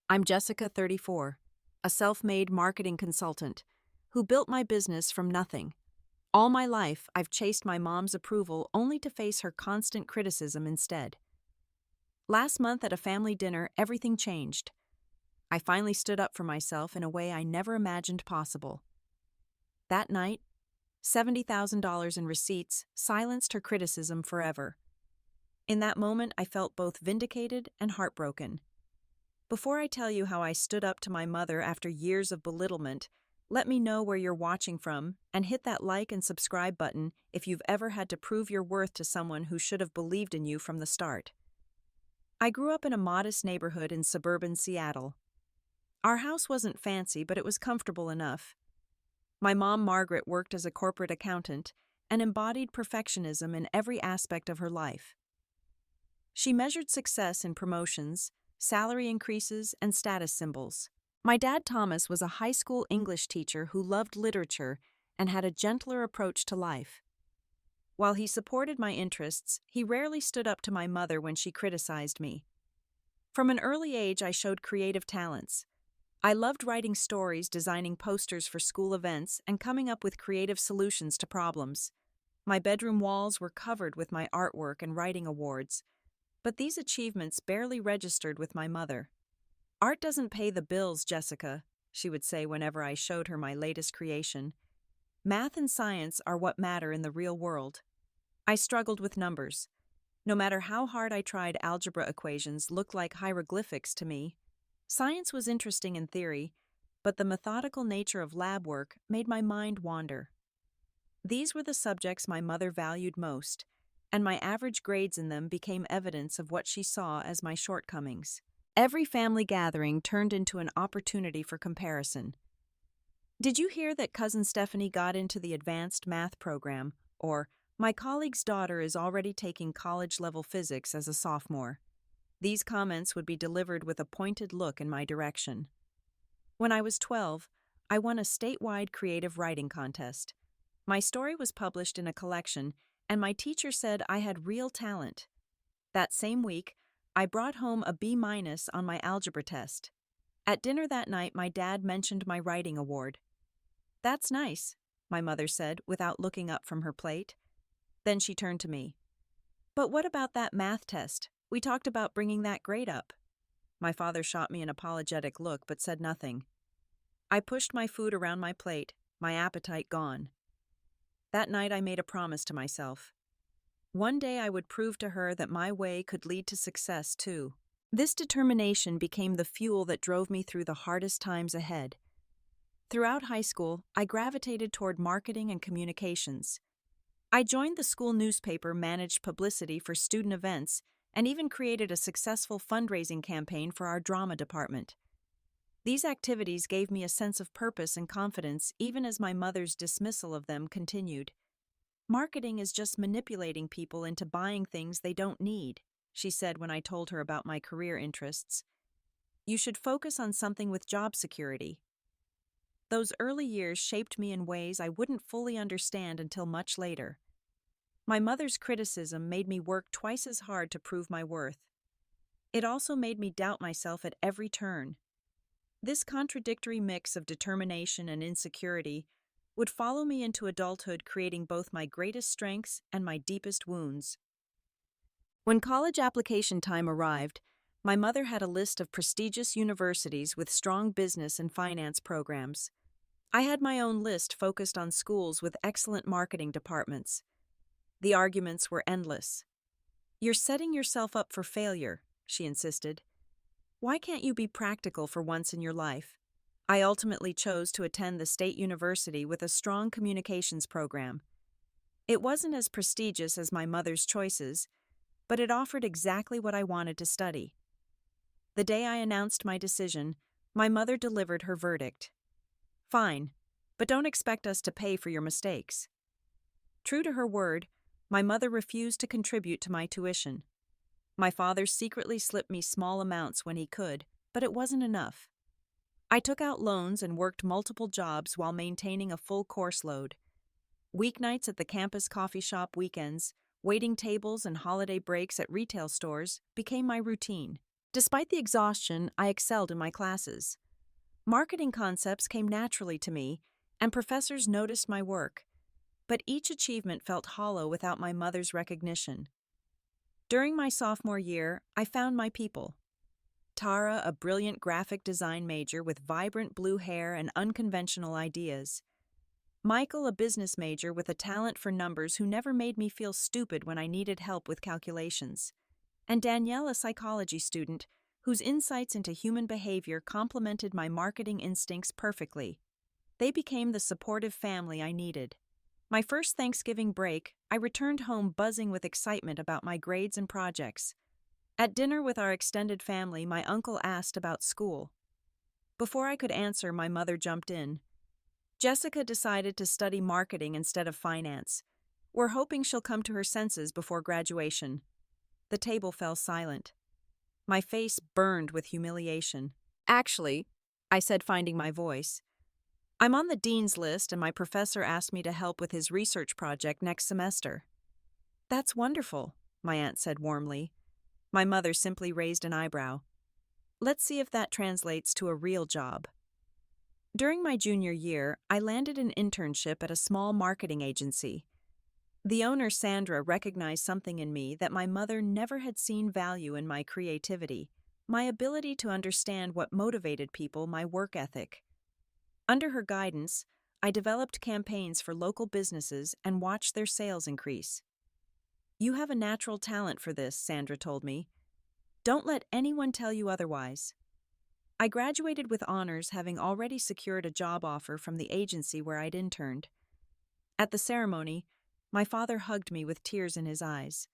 I'm Jessica, 34, a self-made marketing consultant who built my business from nothing. All my life, I've chased my mom's approval only to face her constant criticism instead. Last month at a family dinner, everything changed. I finally stood up for myself in a way I never imagined possible. That night, $70,000 in receipts silenced her criticism forever. In that moment, I felt both vindicated and heartbroken. Before I tell you how I stood up to my mother after years of belittlement, let me know where you're watching from and hit that like and subscribe button if you've ever had to prove your worth to someone who should have believed in you from the start. I grew up in a modest neighborhood in suburban Seattle. Our house wasn't fancy, but it was comfortable enough. My mom, Margaret, worked as a corporate accountant and embodied perfectionism in every aspect of her life. She measured success in promotions, salary increases, and status symbols. My dad, Thomas, was a high school English teacher who loved literature and had a gentler approach to life. While he supported my interests, he rarely stood up to my mother when she criticized me. From an early age, I showed creative talents. I loved writing stories, designing posters for school events, and coming up with creative solutions to problems. My bedroom walls were covered with my artwork and writing awards, but these achievements barely registered with my mother. "Art doesn't pay the bills, Jessica," she would say whenever I showed her my latest creation. "Math and science are what matter in the real world." I struggled with numbers. No matter how hard I tried, algebra equations looked like hieroglyphics to me. Science was interesting in theory, but the methodical nature of lab work made my mind wander. These were the subjects my mother valued most, and my average grades in them became evidence of what she saw as my shortcomings. Every family gathering turned into an opportunity for comparison. "Did you hear that Cousin Stephanie got into the advanced math program?" Or, "My colleague's daughter is already taking college-level physics as a sophomore." These comments would be delivered with a pointed look in my direction. When I was 12, I won a statewide creative writing contest. My story was published in a collection, and my teacher said I had real talent. That same week, I brought home a B- on my algebra test. At dinner that night, my dad mentioned my writing award. "That's nice," my mother said without looking up from her plate. Then she turned to me. "But what about that math test? We talked about bringing that grade up." My father shot me an apologetic look but said nothing. I pushed my food around my plate, my appetite gone. That night I made a promise to myself. One day I would prove to her that my way could lead to success too. This determination became the fuel that drove me through the hardest times ahead. Throughout high school, I gravitated toward marketing and communications. I joined the school newspaper, managed publicity for student events, and even created a successful fundraising campaign for our drama department. These activities gave me a sense of purpose and confidence even as my mother's dismissal of them continued. "Marketing is just manipulating people into buying things they don't need," she said when I told her about my career interests. "You should focus on something with job security." Those early years shaped me in ways I wouldn't fully understand until much later. My mother's criticism made me work twice as hard to prove my worth. It also made me doubt myself at every turn. This contradictory mix of determination and insecurity would follow me into adulthood, creating both my greatest strengths and my deepest wounds. When college application time arrived, my mother had a list of prestigious universities with strong business and finance programs. I had my own list focused on schools with excellent marketing departments. The arguments were endless. "You're setting yourself up for failure," she insisted. "Why can't you be practical for once in your life?" I ultimately chose to attend the state university with a strong communications program. It wasn't as prestigious as my mother's choices, but it offered exactly what I wanted to study. The day I announced my decision, my mother delivered her verdict. "Fine, but don't expect us to pay for your mistakes." True to her word, my mother refused to contribute to my tuition. My father secretly slipped me small amounts when he could, but it wasn't enough. I took out loans and worked multiple jobs while maintaining a full course load. Weeknights at the campus coffee shop, weekends, waiting tables, and holiday breaks at retail stores became my routine. Despite the exhaustion, I excelled in my classes. Marketing concepts came naturally to me, and professors noticed my work, but each achievement felt hollow without my mother's recognition. During my sophomore year, I found my people. Tara, a brilliant graphic design major with vibrant blue hair and unconventional ideas. Michael, a business major with a talent for numbers who never made me feel stupid when I needed help with calculations. And Danielle, a psychology student whose insights into human behavior complemented my marketing instincts perfectly. They became the supportive family I needed. My first Thanksgiving break, I returned home buzzing with excitement about my grades and projects. At dinner with our extended family, my uncle asked about school. Before I could answer, my mother jumped in. Jessica decided to study marketing instead of finance. We're hoping she'll come to her senses before graduation. The table fell silent. My face burned with humiliation. Actually, I said, finding my voice, I'm on the dean's list and my professor asked me to help with his research project next semester. That's wonderful, my aunt said warmly. My mother simply raised an eyebrow. Let's see if that translates to a real job. During my junior year, I landed an internship at a small marketing agency. The owner, Sandra, recognized something in me that my mother never had seen value in: my creativity, my ability to understand what motivated people, my work ethic. Under her guidance, I developed campaigns for local businesses and watched their sales increase. You have a natural talent for this, Sandra told me. Don't let anyone tell you otherwise. I graduated with honors, having already secured a job offer from the agency where I'd interned. At the ceremony, my father hugged me with tears in his eyes.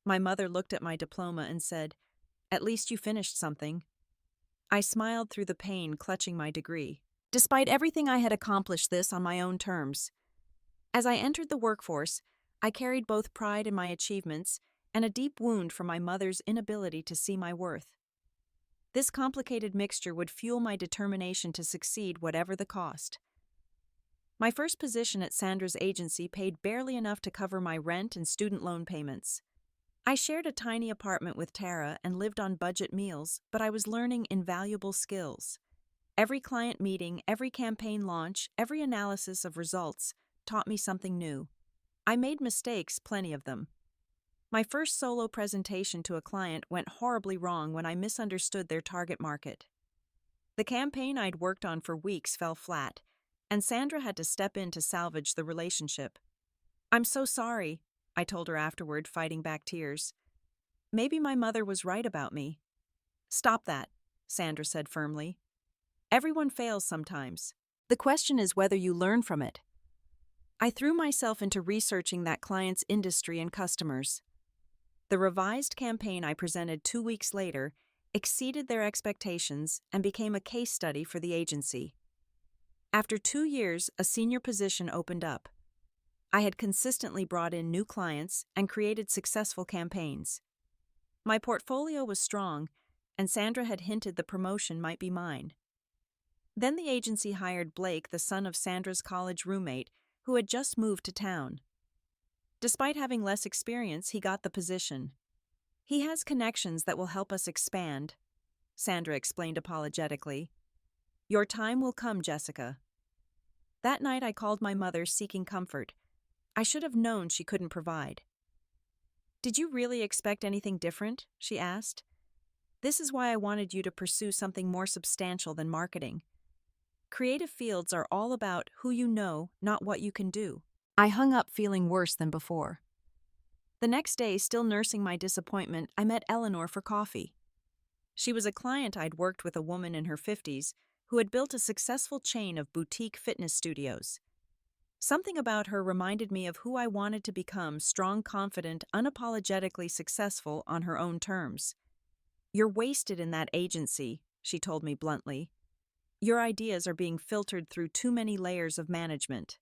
My mother looked at my diploma and said, "At least you finished something." I smiled through the pain, clutching my degree. Despite everything, I had accomplished this on my own terms. As I entered the workforce, I carried both pride in my achievements and a deep wound from my mother's inability to see my worth. This complicated mixture would fuel my determination to succeed, whatever the cost. My first position at Sandra's agency paid barely enough to cover my rent and student loan payments. I shared a tiny apartment with Tara and lived on budget meals, but I was learning invaluable skills. Every client meeting, every campaign launch, every analysis of results taught me something new. I made mistakes, plenty of them. My first solo presentation to a client went horribly wrong when I misunderstood their target market. The campaign I'd worked on for weeks fell flat, and Sandra had to step in to salvage the relationship. "I'm so sorry," I told her afterward, fighting back tears. Maybe my mother was right about me. "Stop that," Sandra said firmly. "Everyone fails sometimes. The question is whether you learn from it." I threw myself into researching that client's industry and customers. The revised campaign I presented 2 weeks later exceeded their expectations and became a case study for the agency. After 2 years, a senior position opened up. I had consistently brought in new clients and created successful campaigns. My portfolio was strong, and Sandra had hinted the promotion might be mine. Then the agency hired Blake, the son of Sandra's college roommate, who had just moved to town. Despite having less experience, he got the position. "He has connections that will help us expand," Sandra explained apologetically. "Your time will come, Jessica." That night I called my mother, seeking comfort. I should have known she couldn't provide. "Did you really expect anything different?" she asked. "This is why I wanted you to pursue something more substantial than marketing. Creative fields are all about who you know, not what you can do." I hung up feeling worse than before. The next day, still nursing my disappointment, I met Eleanor for coffee. She was a client I'd worked with, a woman in her 50s who had built a successful chain of boutique fitness studios. Something about her reminded me of who I wanted to become: strong, confident, unapologetically successful on her own terms. "You're wasted in that agency," she told me bluntly. "Your ideas are being filtered through too many layers of management."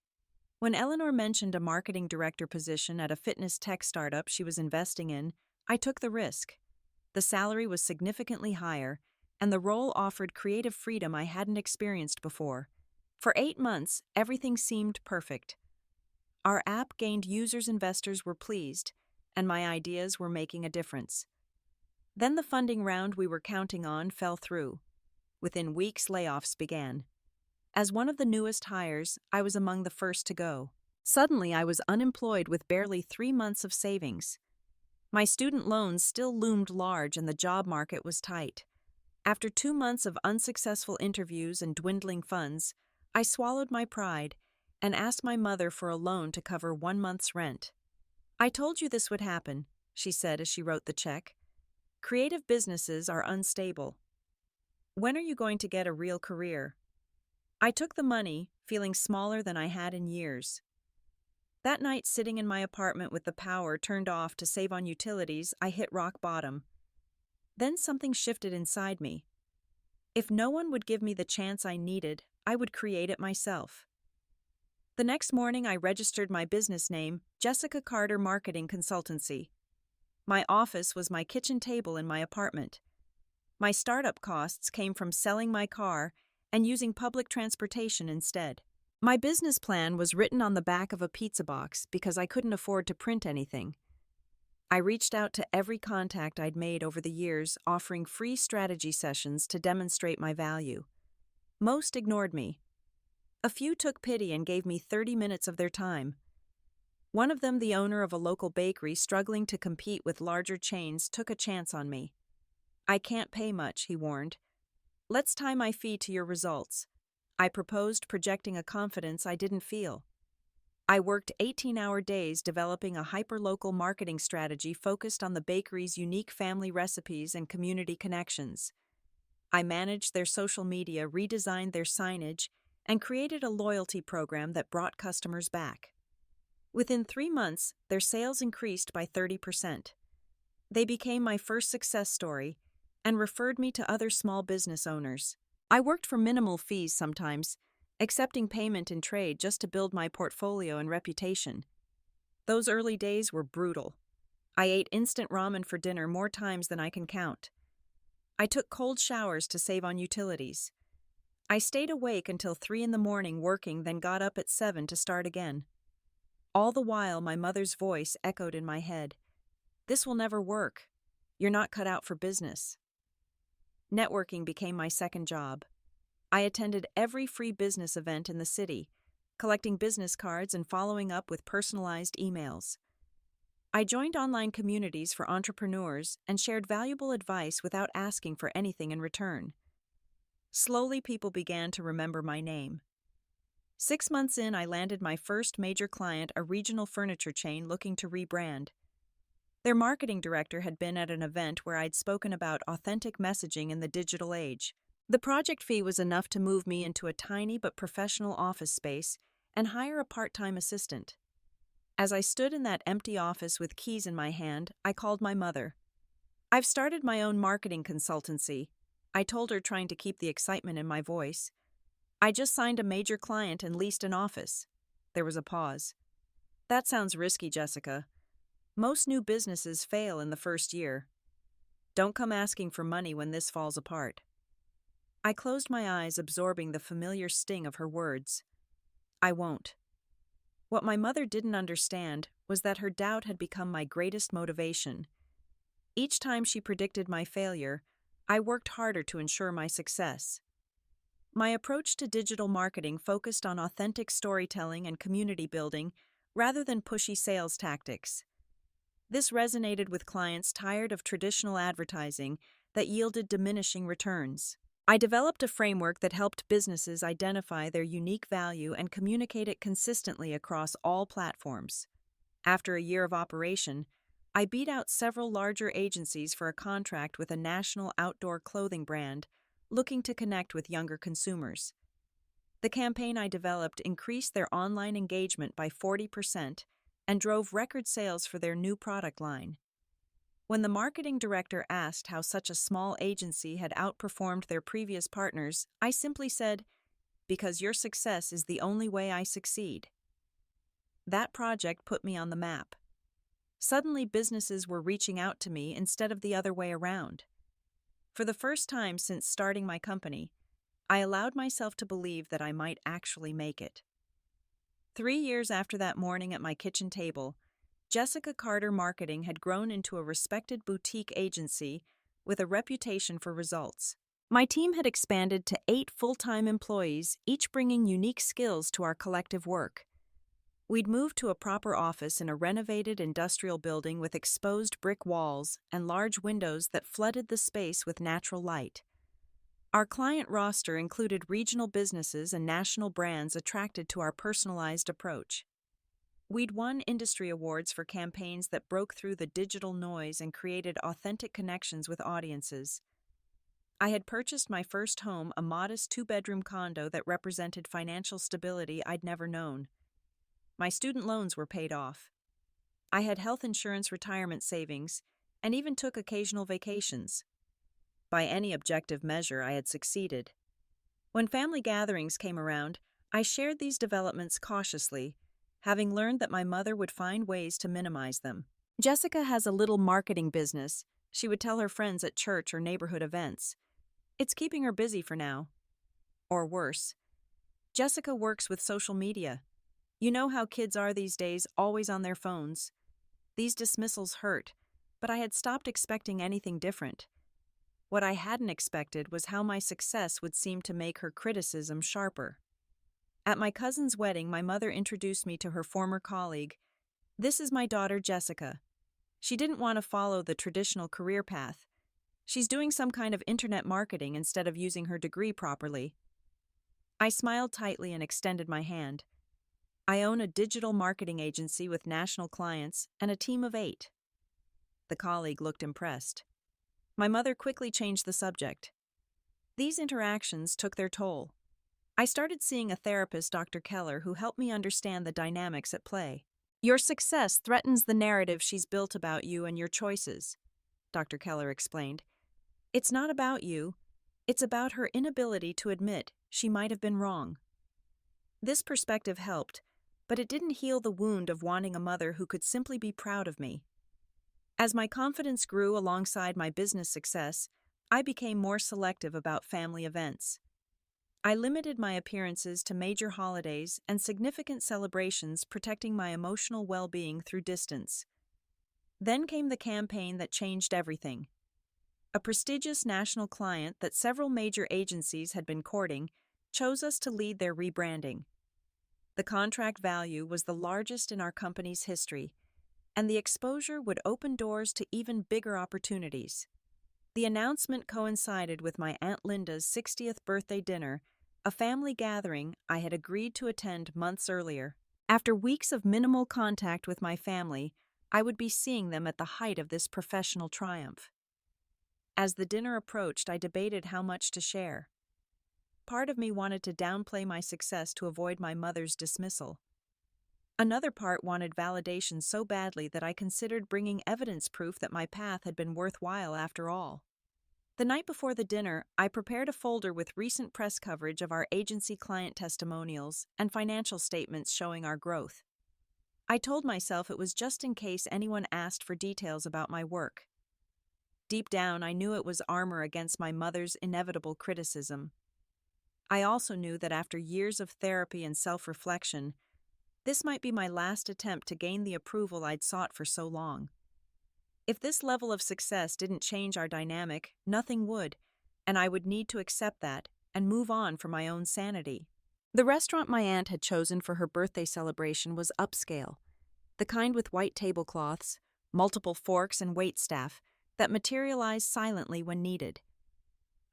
When Eleanor mentioned a marketing director position at a fitness tech startup she was investing in, I took the risk. The salary was significantly higher, and the role offered creative freedom I hadn't experienced before. For 8 months, everything seemed perfect. Our app gained users, investors were pleased, and my ideas were making a difference. Then the funding round we were counting on fell through. Within weeks, layoffs began. As one of the newest hires, I was among the first to go. Suddenly, I was unemployed with barely 3 months of savings. My student loans still loomed large and the job market was tight. After 2 months of unsuccessful interviews and dwindling funds, I swallowed my pride and asked my mother for a loan to cover 1 month's rent. "I told you this would happen," she said as she wrote the check. "Creative businesses are unstable. When are you going to get a real career?" I took the money, feeling smaller than I had in years. That night, sitting in my apartment with the power turned off to save on utilities, I hit rock bottom. Then something shifted inside me. If no one would give me the chance I needed, I would create it myself. The next morning, I registered my business name, Jessica Carter Marketing Consultancy. My office was my kitchen table in my apartment. My startup costs came from selling my car and using public transportation instead. My business plan was written on the back of a pizza box because I couldn't afford to print anything. I reached out to every contact I'd made over the years, offering free strategy sessions to demonstrate my value. Most ignored me. A few took pity and gave me 30 minutes of their time. One of them, the owner of a local bakery struggling to compete with larger chains, took a chance on me. "I can't pay much," he warned. "Let's tie my fee to your results." I proposed, projecting a confidence I didn't feel. I worked 18-hour days developing a hyperlocal marketing strategy focused on the bakery's unique family recipes and community connections. I managed their social media, redesigned their signage, and created a loyalty program that brought customers back. Within 3 months, their sales increased by 30%. They became my first success story and referred me to other small business owners. I worked for minimal fees sometimes, accepting payment in trade just to build my portfolio and reputation. Those early days were brutal. I ate instant ramen for dinner more times than I can count. I took cold showers to save on utilities. I stayed awake until 3 in the morning working, then got up at 7 to start again. All the while, my mother's voice echoed in my head. "This will never work. You're not cut out for business." Networking became my second job. I attended every free business event in the city, collecting business cards and following up with personalized emails. I joined online communities for entrepreneurs and shared valuable advice without asking for anything in return. Slowly, people began to remember my name. 6 months in, I landed my first major client, a regional furniture chain looking to rebrand. Their marketing director had been at an event where I'd spoken about authentic messaging in the digital age. The project fee was enough to move me into a tiny but professional office space and hire a part-time assistant. As I stood in that empty office with keys in my hand, I called my mother. "I've started my own marketing consultancy," I told her, trying to keep the excitement in my voice. "I just signed a major client and leased an office." There was a pause. "That sounds risky, Jessica. Most new businesses fail in the first year. Don't come asking for money when this falls apart." I closed my eyes, absorbing the familiar sting of her words. "I won't." What my mother didn't understand was that her doubt had become my greatest motivation. Each time she predicted my failure, I worked harder to ensure my success. My approach to digital marketing focused on authentic storytelling and community building rather than pushy sales tactics. This resonated with clients tired of traditional advertising that yielded diminishing returns. I developed a framework that helped businesses identify their unique value and communicate it consistently across all platforms. After a year of operation, I beat out several larger agencies for a contract with a national outdoor clothing brand looking to connect with younger consumers. The campaign I developed increased their online engagement by 40% and drove record sales for their new product line. When the marketing director asked how such a small agency had outperformed their previous partners, I simply said, "Because your success is the only way I succeed." That project put me on the map. Suddenly, businesses were reaching out to me instead of the other way around. For the first time since starting my company, I allowed myself to believe that I might actually make it. 3 years after that morning at my kitchen table, Jessica Carter Marketing had grown into a respected boutique agency with a reputation for results. My team had expanded to 8 full-time employees, each bringing unique skills to our collective work. We'd moved to a proper office in a renovated industrial building with exposed brick walls and large windows that flooded the space with natural light. Our client roster included regional businesses and national brands attracted to our personalized approach. We'd won industry awards for campaigns that broke through the digital noise and created authentic connections with audiences. I had purchased my first home, a modest 2-bedroom condo that represented financial stability I'd never known. My student loans were paid off. I had health insurance, retirement savings, and even took occasional vacations. By any objective measure, I had succeeded. When family gatherings came around, I shared these developments cautiously, having learned that my mother would find ways to minimize them. "Jessica has a little marketing business," she would tell her friends at church or neighborhood events. "It's keeping her busy for now." Or worse, "Jessica works with social media. You know how kids are these days, always on their phones." These dismissals hurt, but I had stopped expecting anything different. What I hadn't expected was how my success would seem to make her criticism sharper. At my cousin's wedding, my mother introduced me to her former colleague. "This is my daughter, Jessica. She didn't want to follow the traditional career path. She's doing some kind of internet marketing instead of using her degree properly." I smiled tightly and extended my hand. "I own a digital marketing agency with national clients and a team of 8. The colleague looked impressed. My mother quickly changed the subject. These interactions took their toll. I started seeing a therapist, Dr. Keller, who helped me understand the dynamics at play. "Your success threatens the narrative she's built about you and your choices," Dr. Keller explained. "It's not about you. It's about her inability to admit she might have been wrong." This perspective helped, but it didn't heal the wound of wanting a mother who could simply be proud of me. As my confidence grew alongside my business success, I became more selective about family events. I limited my appearances to major holidays and significant celebrations, protecting my emotional well-being through distance. Then came the campaign that changed everything. A prestigious national client that several major agencies had been courting chose us to lead their rebranding. The contract value was the largest in our company's history, and the exposure would open doors to even bigger opportunities. The announcement coincided with my Aunt Linda's 60th birthday dinner, a family gathering I had agreed to attend months earlier. After weeks of minimal contact with my family, I would be seeing them at the height of this professional triumph. As the dinner approached, I debated how much to share. Part of me wanted to downplay my success to avoid my mother's dismissal. Another part wanted validation so badly that I considered bringing evidence proof that my path had been worthwhile after all. The night before the dinner, I prepared a folder with recent press coverage of our agency client testimonials and financial statements showing our growth. I told myself it was just in case anyone asked for details about my work. Deep down, I knew it was armor against my mother's inevitable criticism. I also knew that after years of therapy and self-reflection, this might be my last attempt to gain the approval I'd sought for so long. If this level of success didn't change our dynamic, nothing would, and I would need to accept that and move on for my own sanity. The restaurant my aunt had chosen for her birthday celebration was upscale, the kind with white tablecloths, multiple forks and waitstaff that materialized silently when needed.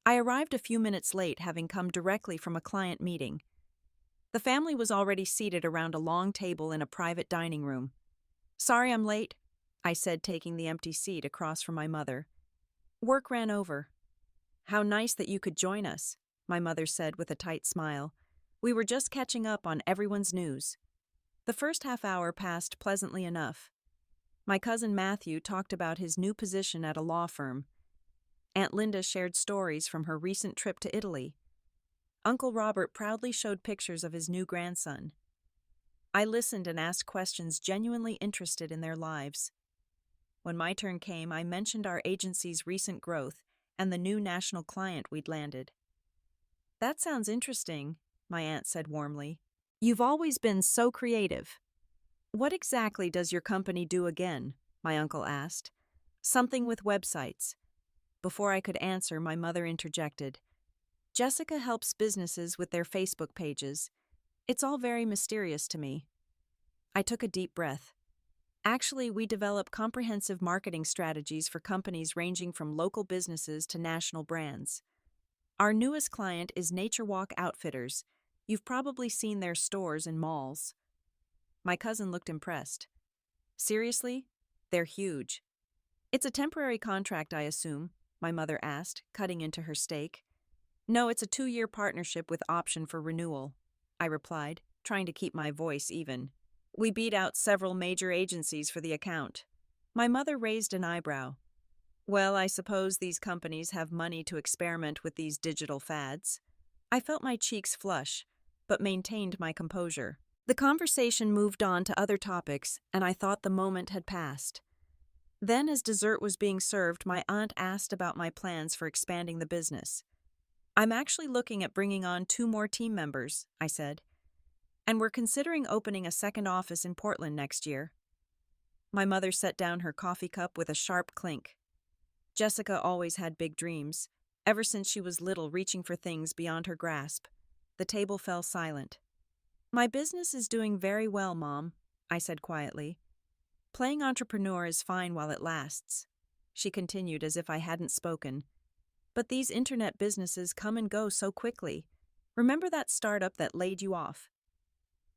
I arrived a few minutes late, having come directly from a client meeting. The family was already seated around a long table in a private dining room. "Sorry I'm late," I said, taking the empty seat across from my mother. "Work ran over." "How nice that you could join us," my mother said with a tight smile. "We were just catching up on everyone's news." The first half hour passed pleasantly enough. My cousin Matthew talked about his new position at a law firm. Aunt Linda shared stories from her recent trip to Italy. Uncle Robert proudly showed pictures of his new grandson. I listened and asked questions, genuinely interested in their lives. When my turn came, I mentioned our agency's recent growth and the new national client we'd landed. "That sounds interesting," my aunt said warmly. "You've always been so creative." "What exactly does your company do again?" my uncle asked. "Something with websites." Before I could answer, my mother interjected. Jessica helps businesses with their Facebook pages. It's all very mysterious to me. I took a deep breath. Actually, we develop comprehensive marketing strategies for companies ranging from local businesses to national brands. Our newest client is Nature Walk Outfitters. You've probably seen their stores in malls. My cousin looked impressed. Seriously? They're huge. It's a temporary contract, I assume, my mother asked, cutting into her steak. No, it's a 2-year partnership with option for renewal, I replied, trying to keep my voice even. We beat out several major agencies for the account. My mother raised an eyebrow. Well, I suppose these companies have money to experiment with these digital fads. I felt my cheeks flush, but maintained my composure. The conversation moved on to other topics, and I thought the moment had passed. Then, as dessert was being served, my aunt asked about my plans for expanding the business. I'm actually looking at bringing on 2 more team members, I said. And we're considering opening a second office in Portland next year. My mother set down her coffee cup with a sharp clink. Jessica always had big dreams, ever since she was little, reaching for things beyond her grasp. The table fell silent. My business is doing very well, Mom, I said quietly. Playing entrepreneur is fine while it lasts, she continued as if I hadn't spoken. But these internet businesses come and go so quickly. Remember that startup that laid you off?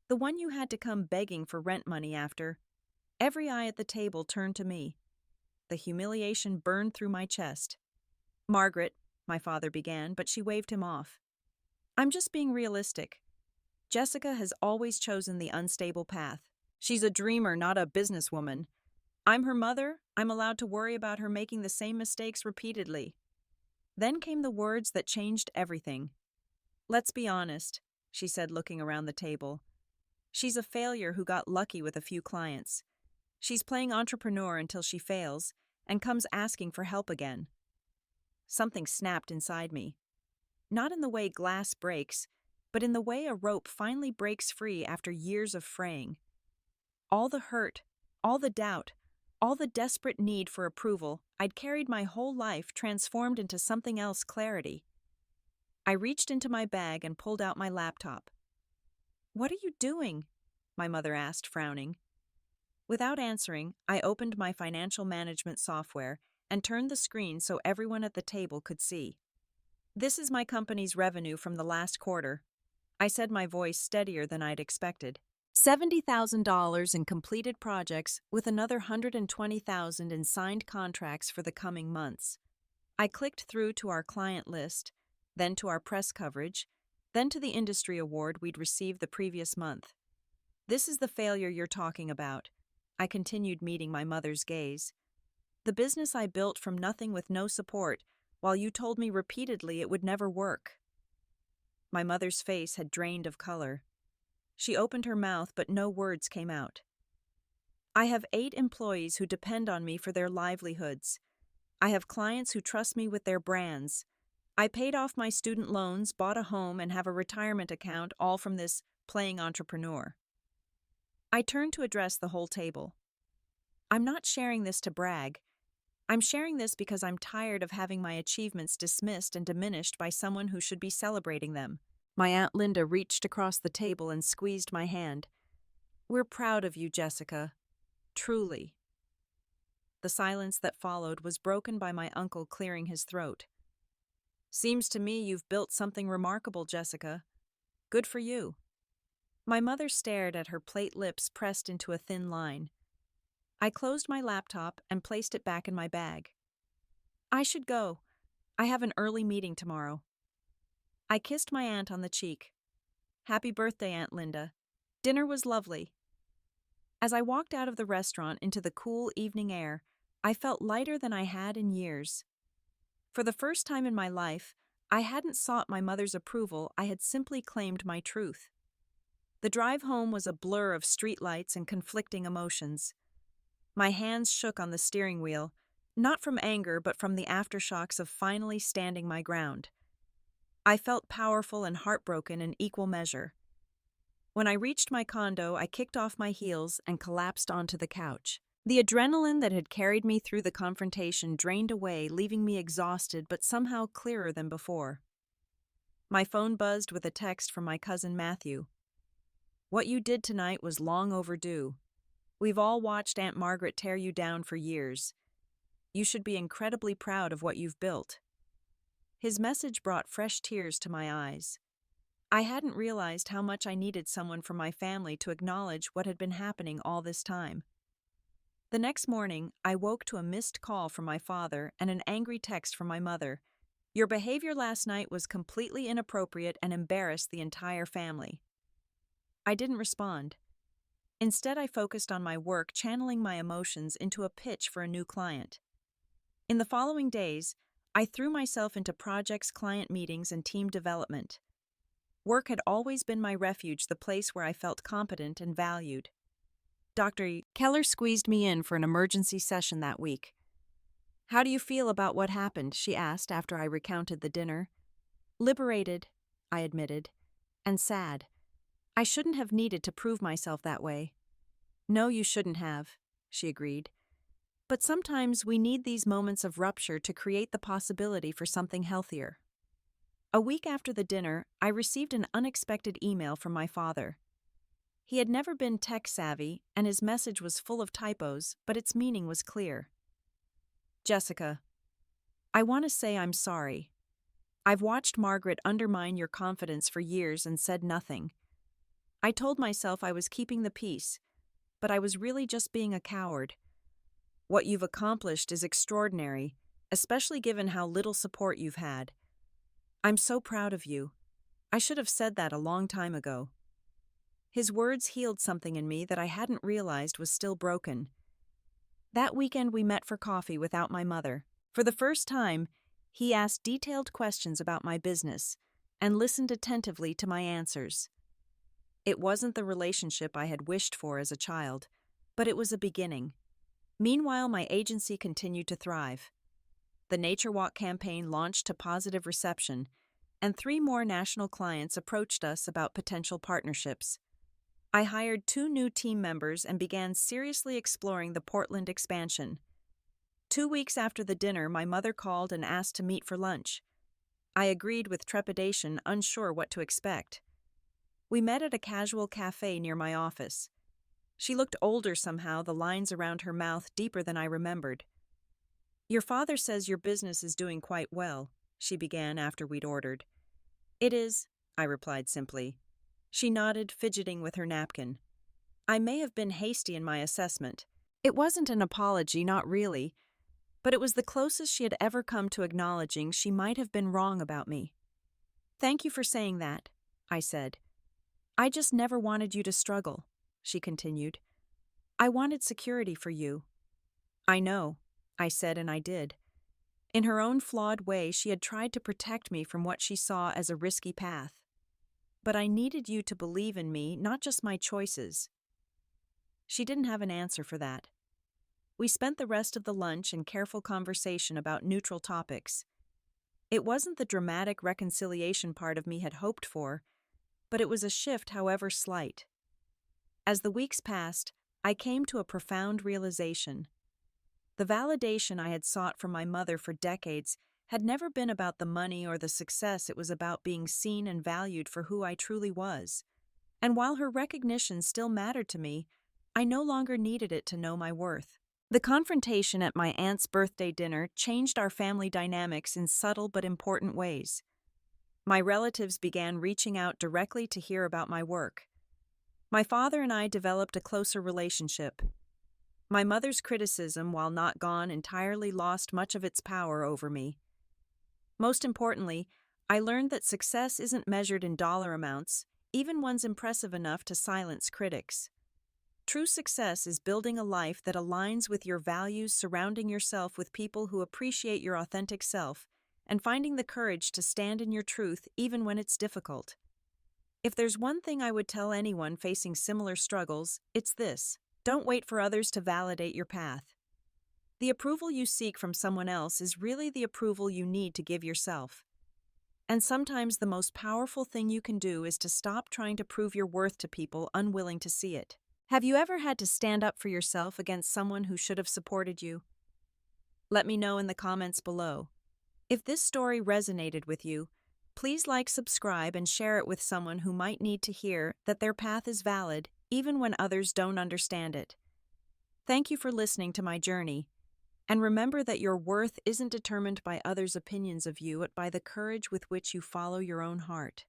The one you had to come begging for rent money after? Every eye at the table turned to me. The humiliation burned through my chest. Margaret, my father began, but she waved him off. I'm just being realistic. Jessica has always chosen the unstable path. She's a dreamer, not a businesswoman. I'm her mother. I'm allowed to worry about her making the same mistakes repeatedly. Then came the words that changed everything. Let's be honest, she said, looking around the table. She's a failure who got lucky with a few clients. She's playing entrepreneur until she fails and comes asking for help again. Something snapped inside me. Not in the way glass breaks, but in the way a rope finally breaks free after years of fraying. All the hurt, all the doubt, all the desperate need for approval I'd carried my whole life transformed into something else: clarity. I reached into my bag and pulled out my laptop. What are you doing? My mother asked, frowning. Without answering, I opened my financial management software and turned the screen so everyone at the table could see. This is my company's revenue from the last quarter, I said, my voice steadier than I'd expected. $70,000 in completed projects with another $120,000 in signed contracts for the coming months. I clicked through to our client list, then to our press coverage, then to the industry award we'd received the previous month. This is the failure you're talking about, I continued, meeting my mother's gaze. The business I built from nothing with no support, while you told me repeatedly it would never work. My mother's face had drained of color. She opened her mouth, but no words came out. I have 8 employees who depend on me for their livelihoods. I have clients who trust me with their brands. I paid off my student loans, bought a home, and have a retirement account, all from this playing entrepreneur. I turned to address the whole table. I'm not sharing this to brag. I'm sharing this because I'm tired of having my achievements dismissed and diminished by someone who should be celebrating them. My Aunt Linda reached across the table and squeezed my hand. We're proud of you, Jessica. Truly. The silence that followed was broken by my uncle clearing his throat. Seems to me you've built something remarkable, Jessica. Good for you. My mother stared at her plate lips pressed into a thin line. I closed my laptop and placed it back in my bag. I should go. I have an early meeting tomorrow. I kissed my aunt on the cheek. Happy birthday, Aunt Linda. Dinner was lovely. As I walked out of the restaurant into the cool evening air, I felt lighter than I had in years. For the first time in my life, I hadn't sought my mother's approval, I had simply claimed my truth. The drive home was a blur of streetlights and conflicting emotions. My hands shook on the steering wheel, not from anger but from the aftershocks of finally standing my ground. I felt powerful and heartbroken in equal measure. When I reached my condo, I kicked off my heels and collapsed onto the couch. The adrenaline that had carried me through the confrontation drained away, leaving me exhausted but somehow clearer than before. My phone buzzed with a text from my cousin Matthew. "What you did tonight was long overdue. We've all watched Aunt Margaret tear you down for years. You should be incredibly proud of what you've built." His message brought fresh tears to my eyes. I hadn't realized how much I needed someone from my family to acknowledge what had been happening all this time. The next morning, I woke to a missed call from my father and an angry text from my mother. "Your behavior last night was completely inappropriate and embarrassed the entire family." I didn't respond. Instead, I focused on my work, channeling my emotions into a pitch for a new client. In the following days, I threw myself into projects, client meetings, and team development. Work had always been my refuge, the place where I felt competent and valued. Dr. Keller squeezed me in for an emergency session that week. "How do you feel about what happened?" she asked after I recounted the dinner. "Liberated," I admitted, "and sad. I shouldn't have needed to prove myself that way." "No, you shouldn't have," she agreed. "But sometimes we need these moments of rupture to create the possibility for something healthier." A week after the dinner, I received an unexpected email from my father. He had never been tech-savvy, and his message was full of typos, but its meaning was clear. "Jessica, I want to say I'm sorry. I've watched Margaret undermine your confidence for years and said nothing. I told myself I was keeping the peace, but I was really just being a coward. What you've accomplished is extraordinary, especially given how little support you've had. I'm so proud of you. I should have said that a long time ago." His words healed something in me that I hadn't realized was still broken. That weekend we met for coffee without my mother. For the first time, he asked detailed questions about my business and listened attentively to my answers. It wasn't the relationship I had wished for as a child, but it was a beginning. Meanwhile, my agency continued to thrive. The Nature Walk campaign launched to positive reception, and 3 more national clients approached us about potential partnerships. I hired 2 new team members and began seriously exploring the Portland expansion. 2 weeks after the dinner, my mother called and asked to meet for lunch. I agreed with trepidation, unsure what to expect. We met at a casual cafe near my office. She looked older somehow, the lines around her mouth deeper than I remembered. "Your father says your business is doing quite well," she began after we'd ordered. "It is," I replied simply. She nodded, fidgeting with her napkin. I may have been hasty in my assessment. It wasn't an apology, not really, but it was the closest she had ever come to acknowledging she might have been wrong about me. "Thank you for saying that," I said. "I just never wanted you to struggle," she continued. "I wanted security for you." "I know," I said, and I did. In her own flawed way, she had tried to protect me from what she saw as a risky path. "But I needed you to believe in me, not just my choices." She didn't have an answer for that. We spent the rest of the lunch in careful conversation about neutral topics. It wasn't the dramatic reconciliation part of me had hoped for, but it was a shift, however slight. As the weeks passed, I came to a profound realization. The validation I had sought from my mother for decades had never been about the money or the success. It was about being seen and valued for who I truly was. And while her recognition still mattered to me, I no longer needed it to know my worth. The confrontation at my aunt's birthday dinner changed our family dynamics in subtle but important ways. My relatives began reaching out directly to hear about my work. My father and I developed a closer relationship. My mother's criticism, while not gone entirely, lost much of its power over me. Most importantly, I learned that success isn't measured in dollar amounts, even one's impressive enough to silence critics. True success is building a life that aligns with your values, surrounding yourself with people who appreciate your authentic self, and finding the courage to stand in your truth even when it's difficult. If there's one thing I would tell anyone facing similar struggles, it's this: don't wait for others to validate your path. The approval you seek from someone else is really the approval you need to give yourself. And sometimes the most powerful thing you can do is to stop trying to prove your worth to people unwilling to see it. Have you ever had to stand up for yourself against someone who should have supported you? Let me know in the comments below. If this story resonated with you, please like, subscribe, and share it with someone who might need to hear that their path is valid even when others don't understand it. Thank you for listening to my journey, and remember that your worth isn't determined by others' opinions of you, but by the courage with which you follow your own heart.